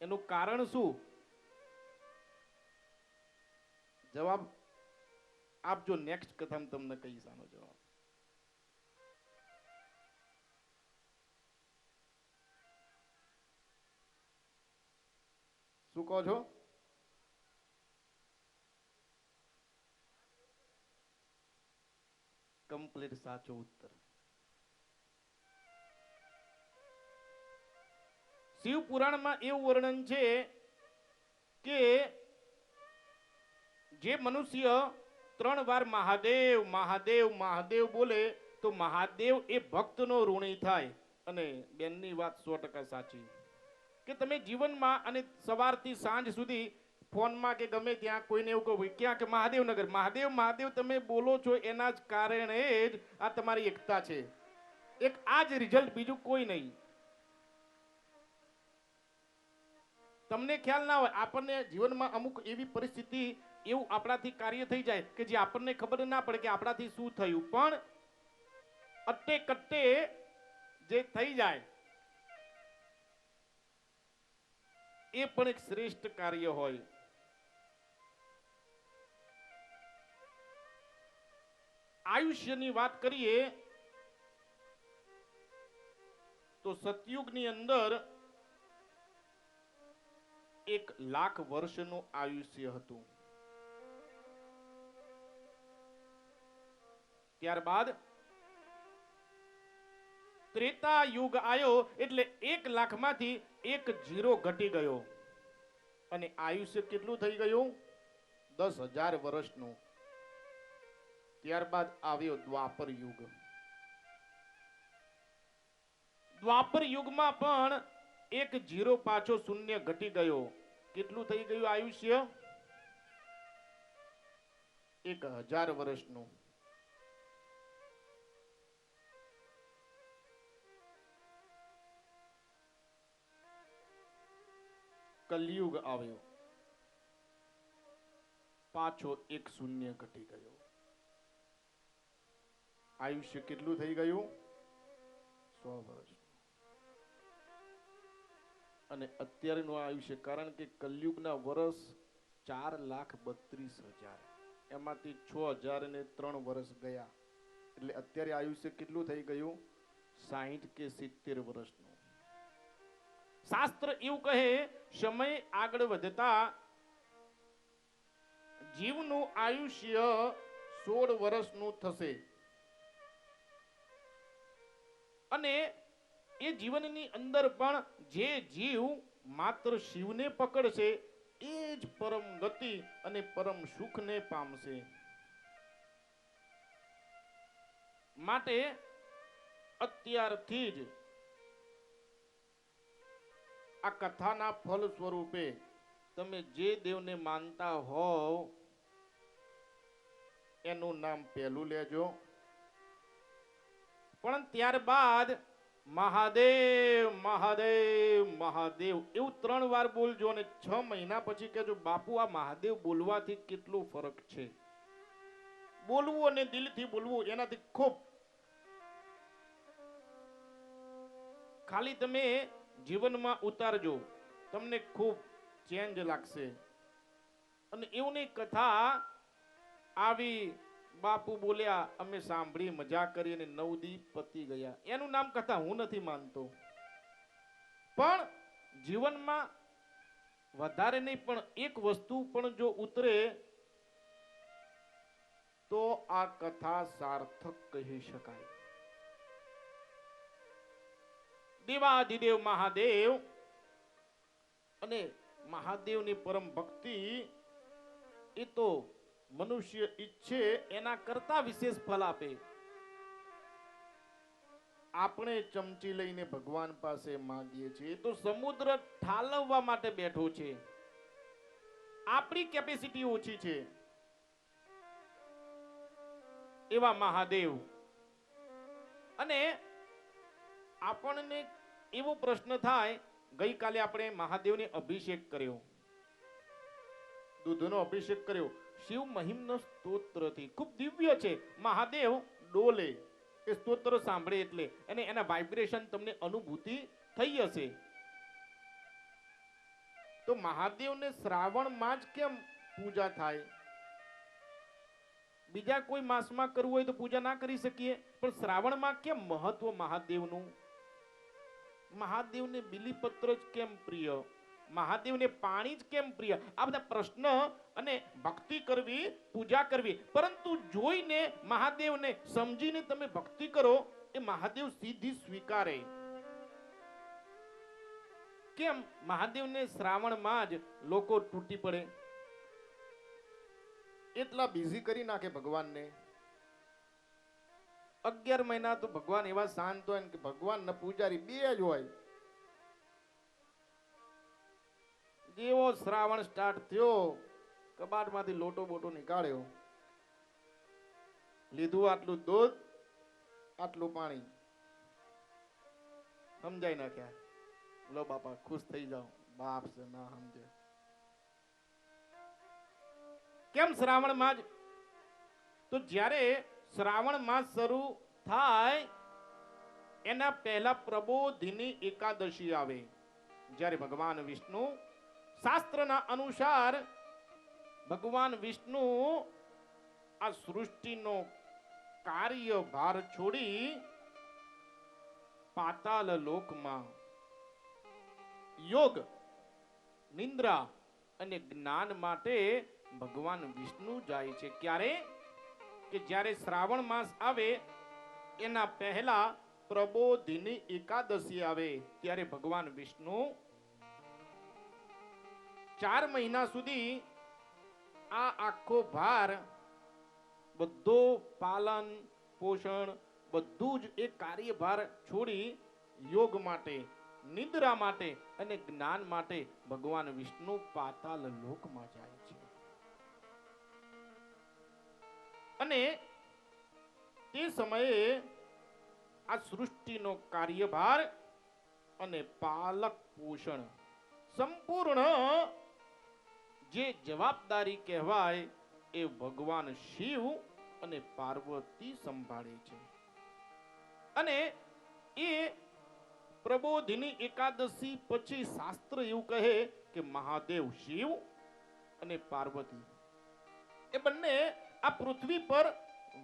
એનું કારણ શું? જવાબ આપજો. નેક્સ્ટ કથામાં તમને કહીશ આનો જવાબ. શું કહો છો? કમ્પ્લીટ સાચો ઉત્તર. શિવ પુરાણમાં એવું વર્ણન છે કે જે મનુષ્ય 3 વાર મહાદેવ મહાદેવ મહાદેવ બોલે તો મહાદેવ એ ભક્તનો ઋણી થાય. અને બેનની વાત 100% સાચી કે તમે જીવનમાં અને સવારથી સાંજ સુધી ફોનમાં કે ગમે ત્યાં કોઈને એવું કહું ક્યાં કે મહાદેવનગર મહાદેવ મહાદેવ તમે બોલો છો, એના જ કારણે જ આ તમારી એકતા છે. એક આ જ રિઝલ્ટ, બીજું કોઈ નહીં. તમને ખ્યાલ ના હોય, આપણને જીવનમાં અમુક એવી પરિસ્થિતિ, એવું આપણાથી કાર્ય થઈ જાય કે જે આપણને ખબર ના પડે કે આપણાથી શું થયું, પણ અટ્ટે કટ્ટે જે થઈ જાય એ પણ એક શ્રેષ્ઠ કાર્ય હોય. આયુષ્યની વાત કરીએ તો સતયુગની અંદર 1,00,000 વર્ષનું આયુષ્ય હતું. ત્યારબાદ ત્રેતા યુગ આવ્યો એટલે 1,00,000 માંથી 1 0 ઘટી ગયો અને આયુષ્ય કેટલું થઈ ગયું? 10,000 વર્ષનું. ત્યારબાદ આવ્યો દ્વાપર યુગ. દ્વાપર યુગમાં પણ 1 0 પાછો શૂન્ય ઘટી ગયો. કેટલું થઈ ગયું આયુષ્ય? 1,000 વર્ષનું. કલયુગ આવ્યો, પાછો 1 0 ઘટી ગયો. આયુષ્ય કેટલું થઈ ગયું? 100 વર્ષ. અને અત્યારનું આયુષ્ય, કારણ કે કલયુગના વર્ષ 4,32,000, એમાંથી 6,003 વર્ષ ગયા, એટલે અત્યારે આયુષ્ય કેટલું થઈ ગયું? 60 કે 70 વર્ષનું. શાસ્ત્ર એવું કહે, સમય આગળ વધતા જીવનું આયુષ્ય 16 વર્ષનું થશે. અને એ જીવનની અંદર પણ જે જીવ માત્ર શિવને પકડશે એ જ પરમ ગતિ અને પરમ સુખને પામશે. માટે અત્યારથી જ આ કથાના ફળ સ્વરૂપે તમે જે દેવને માનતા હોવ એનું નામ પહેલું લેજો, પણ ત્યારબાદ મહાદેવ મહાદેવ મહાદેવ એવું 3 વાર બોલજો. અને 6 મહિના પછી કહેજો બાપુ આ મહાદેવ બોલવાથી કેટલો ફરક છે. બોલવું અને દિલથી બોલવું એનાથી ખૂબ. ખાલી તમે જીવનમાં ઉતારજો, તમને ખૂબ ચેન્જ લાગશે. અને એવું નહીં, કથા આવી બાપુ બોલ્યા, અમે સાંભળી, મજા કરી અને 9 દી પતી ગયા. એનું નામ કથા હું નથી માનતો, પણ જીવનમાં વધારે નહીં પણ એક વસ્તુ પણ જો ઉતરે તો આ કથા સાર્થક કહી શકાય. દેવાધિદેવ મહાદેવ અને મહાદેવની પરમ ભક્તિ એ તો મનુષ્ય ઈચ્છે એના કરતા વિશેષ ફળ આપે. આપણે ચમચી લઈને ભગવાન પાસે માંગીએ છીએ તો સમુદ્ર ઠાલવવા માટે બેઠો છે. આપણી કેપેસિટી ઓછી છે. એવા મહાદેવ અને આપણને એવો પ્રશ્ન થાય, ગઈકાલે આપણે મહાદેવને અભિષેક કર્યો, દૂધનો અભિષેક કર્યો શિવ મહિમનો સ્તોત્રથી, ખૂબ દિવ્ય છે. મહાદેવ ડોલે એ સ્તોત્ર સાંભળે એટલે, અને એના વાઇબ્રેશન તમને અનુભૂતિ થઈ હશે. તો મહાદેવને શ્રાવણમાં જ કેમ પૂજા થાય? બીજા કોઈ માસમાં કરવું હોય તો પૂજા ના કરી શકીએ, પણ શ્રાવણમાં કેમ મહત્વ મહાદેવનું? મહાદેવને બીલીપત્ર જ કેમ પ્રિય? મહાદેવને પાણી જ કેમ પ્રિય? આ બધા પ્રશ્ન, અને ભક્તિ કરવી, પૂજા કરવી, પરંતુ જોઈને મહાદેવને સમજીને તમે ભક્તિ કરો એ મહાદેવ સીધી સ્વીકારે. કેમ મહાદેવને શ્રાવણમાં જ લોકો તૂટી પડે? એટલા બિઝી કરી નાખે ભગવાનને. 11 મહિના તો ભગવાન એવા શાંત હોય ને કે ભગવાન ને પૂજારી બે જ હોય. જેવો શ્રાવણ સ્ટાર્ટ થયો, કબાટમાંથી લોટો બોટો નીકાળ્યો, લીધું આટલું દૂધ, આટલું પાણી, સમજાઈ નાખ્યા. લો બાપા ખુશ થઈ જાઓ. બાપ છે ના સમજે. કેમ શ્રાવણ માસ? તો જ્યારે શ્રાવણ માસ શરૂ થાય એના પહેલા પ્રબોધિની એકાદશી આવે, જ્યારે ભગવાન વિષ્ણુ, શાસ્ત્રના અનુસાર ભગવાન વિષ્ણુ આ સૃષ્ટિનો કાર્યભાર છોડી પાતાલ લોકમાં યોગ, નિંદ્રા અને જ્ઞાન માટે ભગવાન વિષ્ણુ જાય છે. ક્યારે? કે જ્યારે શ્રાવણ માસ આવે એના પહેલા પ્રબોધિની એકાદશી આવે, ત્યારે ભગવાન વિષ્ણુ 4 મહિના સુધી આ આખો ભાર, બધો પાલન પોષણ, બધું જ એ કાર્યભાર છોડી યોગ માટે, નિદ્રા માટે અને જ્ઞાન માટે ભગવાન વિષ્ણુ પાતાલ લોકમાં જાય છે. અને તે સમયે આ સૃષ્ટિનો કાર્યભાર અને પાલક પોષણ સંપૂર્ણ જે જવાબદારી કહેવાય એ ભગવાન શિવ અને પાર્વતી સંભાળે છે. અને એ પ્રબોધિની એકાદશી પછી શાસ્ત્ર એવું કહે કે મહાદેવ શિવ અને પાર્વતી એ બંને આ પૃથ્વી પર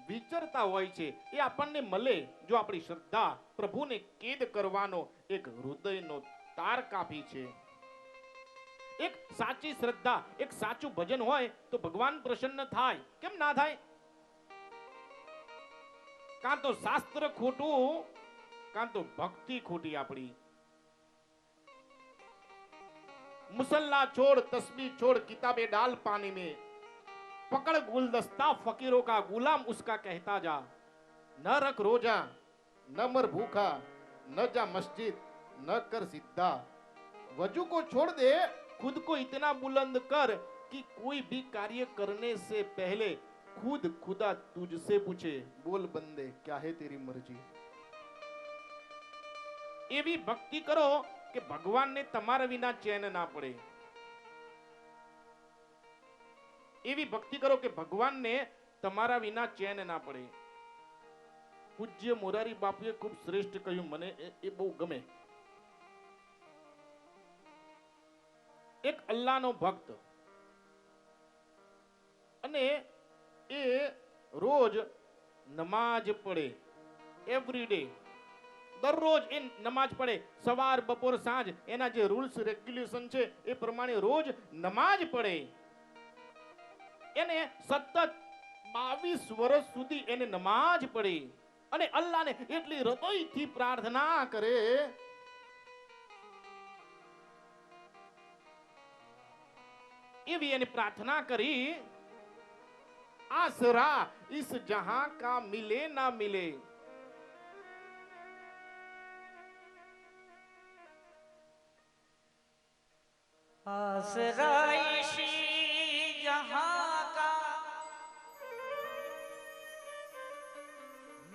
વિચરતા હોય છે. એ આપણને મળે જો આપણી શ્રદ્ધા પ્રભુને કેદ કરવાનો એક હૃદયનો તાર કાપી છે. એક સાચી શ્રદ્ધા, એક સાચું ભજન હોય તો ભગવાન પ્રસન્ન થાય. કેમ ના થાય? કાં તો શાસ્ત્ર ખોટું, કાં તો ભક્તિ ખોટી આપણી. મુસલ્લા છોડ, તસ્બીહ છોડ, કિताबे डाल पानी में, पकड़ गुलदस्ता फकीरों का, गुलाम उसका कहता जा, न रख रोजा, न मर भूखा, न जा मस्जिद, न कर सिद्धा, वजू को छोड़ दे, खुद को इतना बुलंद कर कि कोई भी कार्य करने से पहले खुद खुदा तुझसे पूछे, बोल बंदे क्या है तेरी मर्जी. એવી ભક્તિ કરો કે ભગવાનને તમારા વિના ચેન ના પડે. એવી ભક્તિ કરો કે ભગવાનને તમારા વિના ચેન ના પડે. પૂજ્ય મોરારી બાપુએ ખૂબ શ્રેષ્ઠ કહ્યું, મને એ બહુ ગમે. એક અલ્લાહનો ભક્ત અને એ રોજ નમાજ પડે, એવરી ડે, દરરોજ એ નમાજ પડે, સવાર બપોર સાંજ, એના જે રૂલ્સ રેગ્યુલેશન છે એ પ્રમાણે રોજ નમાજ પડે, એને સતત 22 વર્ષ સુધી એને નમાજ પડી અને અલ્લાહને એટલી હૃદયથી પ્રાર્થના કરે, એવી એને પ્રાર્થના કરી, આસરા इस जहां का मिले ना मिले, आसरा इसी जहां का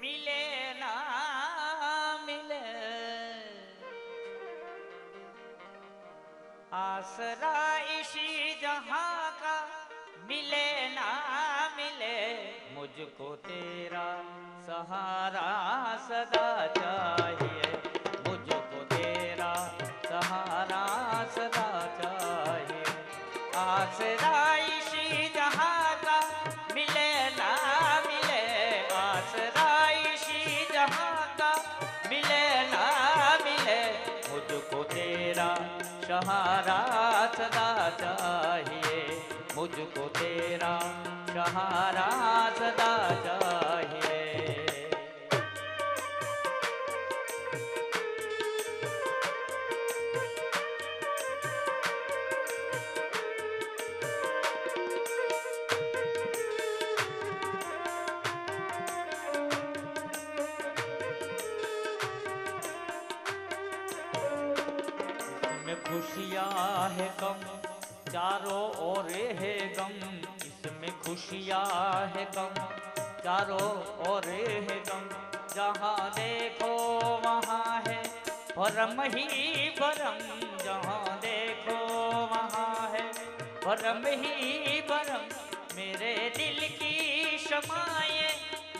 मिले ना मिले, आसरा इसी जहां का मिले ना मिले, मुझको तेरा सहारा सदा चाहिए, मुझको तेरा सहारा सदा चाहिए, आसरा इसी जहां का मिले ना मिले, आसरा इसी जहां का मिले ना मिले, मुझको तेरा सहारा सदा चाहिए, मुझको तेरा सहारा सदा चाहिए। इसमें खुशियाँ है गम, चारों ओर है गम, इसमें खुशियाँ है गम, चारों ओर है गम, जहाँ देखो वहाँ है भरम ही भरम, जहाँ देखो वहाँ है भरम ही भरम, मेरे दिल की शमाए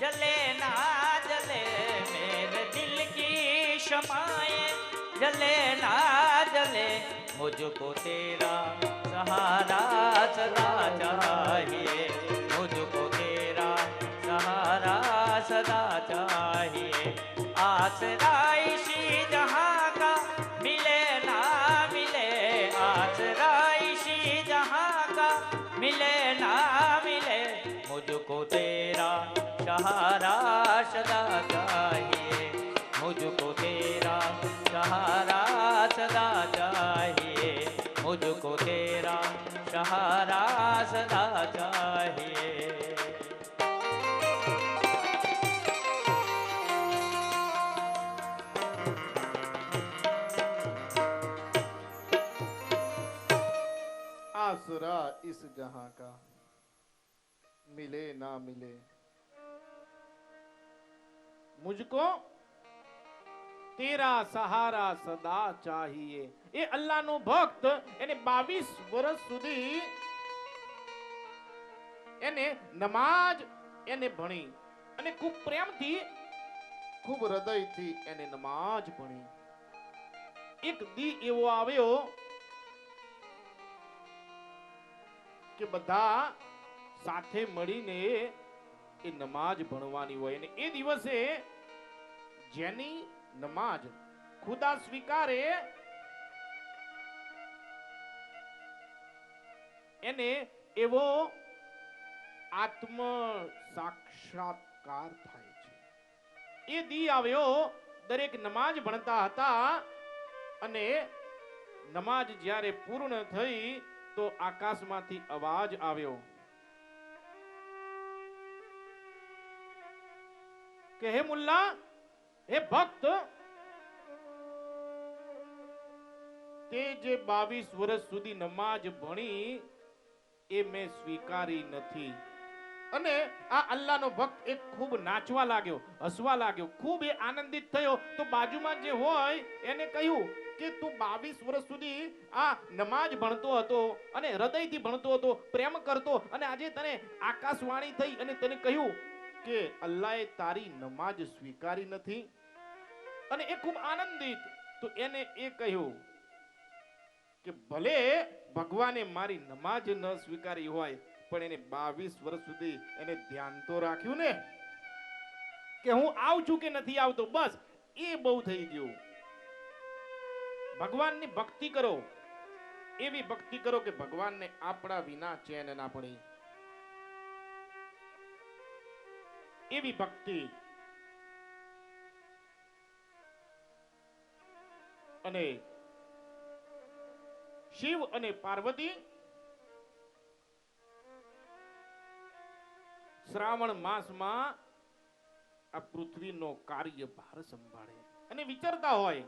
जले ना जले, मेरे दिल की शमाए जले ना जले, मुझको तेरा सहारा सदा चाहिए, मुझको तेरा सहारा सदा चाहिए, आसरा इसी जहां का मिले ना मिले, आसरा इसी जहां का मिले ना मिले, मुझको तेरा सहारा सदा चाहिए, मुझको तेरा सहारा सदा चाहिए, मुझको तेरा सहारा सदा चाहिए। आसरा इस जहां का मिले ना मिले, मुझको તેરા સહારા સદા ચાહીએ। એ અલ્લાહનો ભક્ત એને 22 વર્ષ સુધી એને નમાજ એને ભણી અને ખૂબ પ્રેમથી ખૂબ હૃદયથી એને નમાજ ભણી। એક દી એવો આવ્યો કે બધા સાથે મળીને એ નમાજ ભણવાની હોય અને એ દિવસે જેની નમાજ ખુદા સ્વીકારે એને એવો આત્મ સાક્ષાત્કાર થાય છે। એ દી આવ્યો, દરેક નમાજ ભણતા હતા અને નમાજ જ્યારે પૂર્ણ થઈ તો આકાશમાંથી અવાજ આવ્યો કે હે મુલ્લા, હે ભક્ત, તે જે 22 વર્ષ સુધી નમાજ ભણી એ મેં સ્વીકારી નથી। અને આ અલ્લાહનો ભક્ત એક ખૂબ નાચવા લાગ્યો, હસવા લાગ્યો, ખૂબ એ આનંદિત થયો। તો બાજુમાં જે હોય એને કહ્યું કે તું 22 વર્ષ સુધી આ નમાજ ભણતો હતો અને હૃદયથી ભણતો હતો, પ્રેમ કરતો, અને આજે તને આકાશવાણી થઈ અને તને કહ્યું કે અલ્લાહે તારી નમાજ સ્વીકારી નથી। અને એ ખૂબ આનંદિત। તો એને એ કહ્યું કે ભલે ભગવાને મારી નમાજ ન સ્વીકારી હોય, પણ એને 22 વર્ષ સુધી એને ધ્યાન તો રાખ્યું ને કે હું આવું છું કે નથી આવતો, બસ એ બહુ થઈ ગયું. ભગવાનની ભક્તિ કરો, એવી ભક્તિ કરો કે ભગવાનને આપણા વિના ચેન ના પડે, એવી ભક્તિ. અને શિવ અને પાર્વતી શ્રાવણ માસમાં આ પૃથ્વીનો કાર્યભાર સંભાળે અને વિચારતા હોય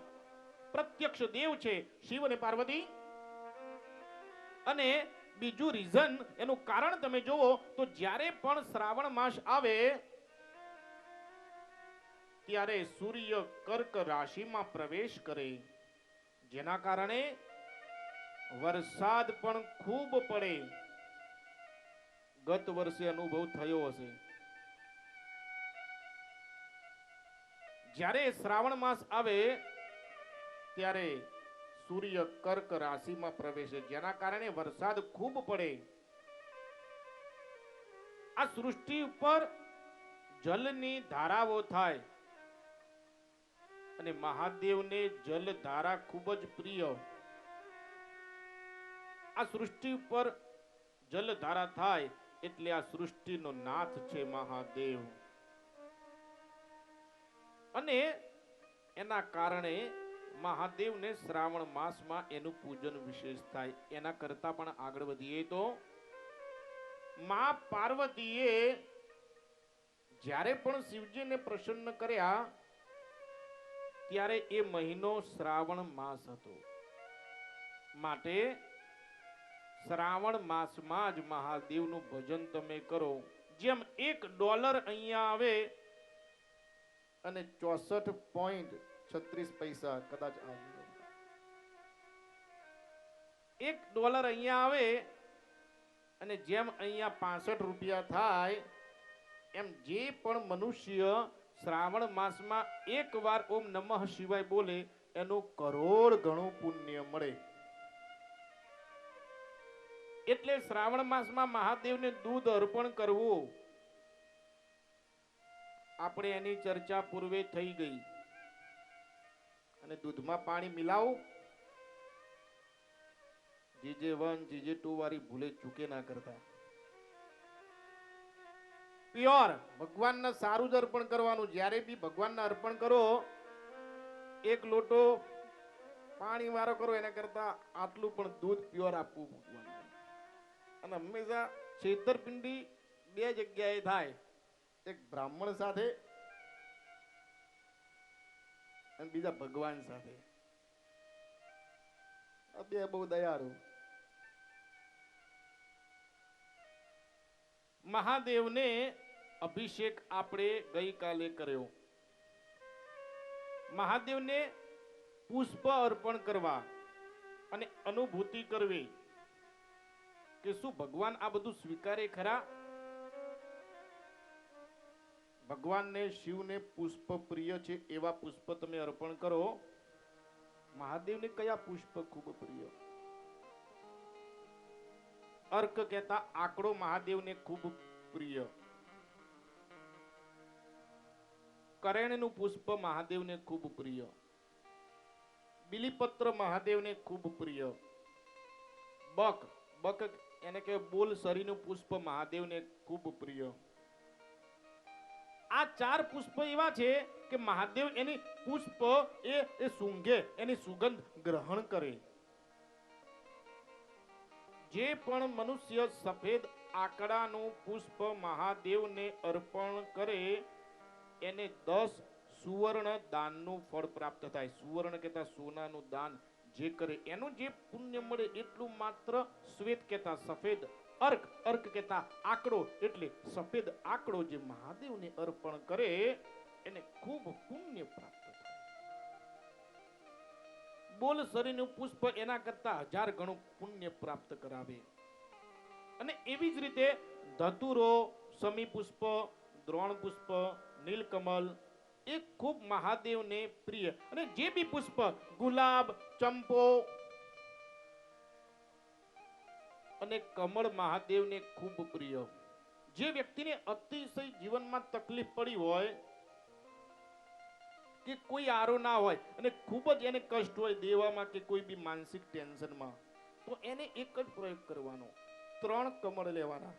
પ્રત્યક્ષ દેવ છે શિવ અને પાર્વતી. અને બીજું રીઝન, એનું કારણ તમે જોવો તો જ્યારે પણ શ્રાવણ માસ આવે ત્યારે સૂર્ય કર્ક રાશિમાં પ્રવેશ કરે, જેના કારણે વરસાદ પણ ખૂબ પડે. ગત વર્ષે અનુભવ થયો હશે. જ્યારે શ્રાવણ માસ આવે ત્યારે સૂર્ય કર્ક રાશિમાં પ્રવેશે, જેના કારણે વરસાદ ખૂબ પડે. આ સૃષ્ટિ ઉપર જલની ધારાઓ થાય અને મહાદેવને જલ ધારા ખૂબ જ પ્રિય. આ સૃષ્ટિ ઉપર જલ ધારા થાય એટલે આ સૃષ્ટિનો નાથ છે મહાદેવ. અને એના કારણે મહાદેવને શ્રાવણ માસમાં એનું પૂજન વિશેષ થાય. એના કરતા પણ આગળ વધીએ તો માં પાર્વતીએ જ્યારે પણ શિવજીને પ્રસન્ન કર્યા ત્યારે એ મહિનો શ્રાવણ માસ હતો. માટે શ્રાવણ માસમાં જ મહાદેવનું ભજન તમે કરો. જેમ $1 અહીંયા આવે અને 64.36 કદાચ આવે. $1 અહીંયા આવે અને જેમ અહીંયા 65 રૂપિયા થાય, એમ જે પણ મનુષ્ય શ્રાવણ માસમાં એકવાર ઓમ નમઃ શિવાય બોલે એનું કરોડ ગણું પુણ્ય મળે. એટલે શ્રાવણ માસમાં મહાદેવને દૂધ અર્પણ કરવું, આપણે એની ચર્ચા પૂર્વે થઈ ગઈ. અને દૂધમાં પાણી મિલાવું, GJ1 GJ2 વાળી ભૂલે ચૂકે ના કરતા. પ્યોર ભગવાનને સારું જ અર્પણ કરવાનું. જ્યારે બી ભગવાનને અર્પણ કરો, 1 લોટો પાણી વાળો કરો એના કરતા આટલું પણ દૂધ પ્યોર આપવું ભગવાન. અને હંમેશા છેતરપિંડી 2 જગ્યાએ થાય, એક બ્રાહ્મણ સાથે અને બીજા ભગવાન સાથે. આ 2 બહુ દયાળુ. મહાદેવને અભિષેક આપણે ગઈકાલે કર્યો. મહાદેવને પુષ્પ અર્પણ કરવા અને અનુભૂતિ કરવી કે શું ભગવાન આ બધું સ્વીકારે ખરા. ભગવાનને શિવને પુષ્પ પ્રિય છે, એવા પુષ્પ તમે અર્પણ કરો. મહાદેવને કયા પુષ્પ ખૂબ પ્રિય? અર્ક કહેતા આંકડો મહાદેવને ખૂબ પ્રિય. કરેણનું પુષ્પ મહાદેવને ખૂબ પ્રિય. બિલીપત્ર મહાદેવને ખૂબ પ્રિય. બક એને કે બોલ સરીનું પુષ્પ મહાદેવને ખૂબ પ્રિય. આ 4 પુષ્પ એવા છે કે મહાદેવ એની પુષ્પ એ સૂંઘે, એની સુગંધ ગ્રહણ કરે. જે પણ મનુષ્ય સફેદ આંકડાનું પુષ્પ મહાદેવને અર્પણ કરે એને 10 સુવર્ણ દાનનું ફળ પ્રાપ્ત થાય. સુવર્ણ કહેતા સોનાનું દાન જે કરે એનું જે પુણ્ય મળે એટલું માત્ર શ્વેત કહેતા સફેદ, અર્ક કહેતા આંકડો એટલે સફેદ આંકડો જે મહાદેવને અર્પણ કરે એને ખૂબ પુણ્ય પ્રાપ્ત થાય. બોલ શરીરનું પુષ્પ એના કરતા 1000 ગણું પુણ્ય પ્રાપ્ત કરાવે. અને એવી જ રીતે ધતુરો, સમી પુષ્પ, દ્રોણ પુષ્પ, નીલકમલ એ ખૂબ મહાદેવને પ્રિય. અને જે બી પુષ્પ, ગુલાબ, ચંપો, અને કમળ મહાદેવને ખૂબ પ્રિય. જે વ્યક્તિને અતિશય જીવનમાં તકલીફ પડી હોય કે કોઈ આરો ના હોય અને ખૂબ જ એને કષ્ટ હોય દેવામાં કે કોઈ બી માનસિક ટેન્શનમાં, તો એને એક જ પ્રયોગ કરવાનો, 3 કમળ લેવાના